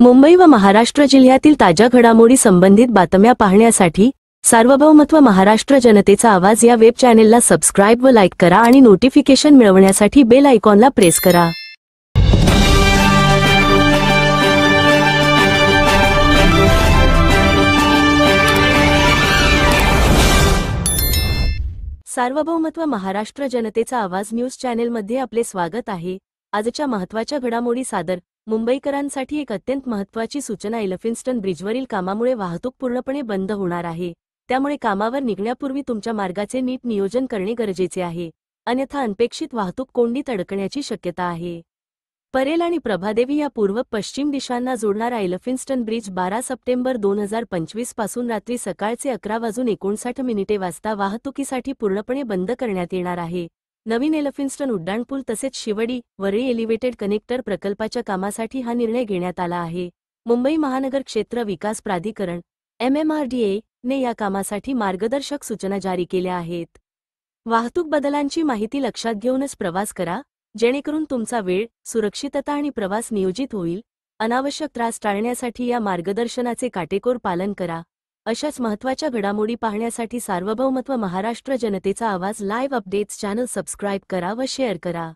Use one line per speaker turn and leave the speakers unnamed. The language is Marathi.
मुंबई व महाराष्ट्र जिल्ह्यातील ताज्या घडामोडी संबंधित बातम्या पाहण्यासाठी सार्वभौमत्व महाराष्ट्र जनतेचा आवाज या वेब चॅनेलला सबस्क्राईब व लाईक करा आणि नोटिफिकेशन मिळवण्यासाठी बेल आयकॉनला प्रेस करा। सार्वभौमत्व महाराष्ट्र जनतेचा आवाज न्यूज चॅनेलमध्ये आपले स्वागत आहे। आजच्या महत्त्वाच्या घडामोडी सादर मुंबईकरांसाठी एक अत्यंत महत्त्वाची सूचना। एलिफिन्स्टन ब्रिजवरील कामामुळे वाहतूक पूर्णपणे बंद होणार आहे। त्यामुळे कामावर निघण्यापूर्वी तुमच्या मार्गाचे नीट नियोजन करणे गरजेचे आहे, अन्यथा अनपेक्षित वाहतूक कोंडीत अडकण्याची शक्यता आहे। परेल आणि प्रभादेवी या पूर्व पश्चिम दिशांना जोडणारा एलिफिन्स्टन ब्रिज 12 सप्टेंबर 2025 पासून रात्री सकाळचे 11:59 वाजता वाहतुकीसाठी पूर्णपणे बंद करण्यात येणार आहे। नवीन एलिफिन्स्टन उड्डाणपूल तसेच शिवडी वरळी एलिव्हेटेड कनेक्टर प्रकल्पाच्या कामासाठी हा निर्णय घेण्यात आला आहे। मुंबई महानगर क्षेत्र विकास प्राधिकरण MMRDA ने या कामासाठी मार्गदर्शक सूचना जारी केल्या आहेत। वाहतूक बदलांची माहिती लक्षात घेऊनच प्रवास करा, जेणेकरून तुमचा वेळ, सुरक्षितता आणि प्रवास नियोजित होईल। अनावश्यक त्रास टाळण्यासाठी या मार्गदर्शनाचे काटेकोर पालन करा। अशाच महत्त्वाच्या घडामोडी पाहण्यासाठी सार्वभौमत्व महाराष्ट्र जनतेचा आवाज लाईव्ह अपडेट्स चॅनल सबस्क्राईब करा व शेअर करा।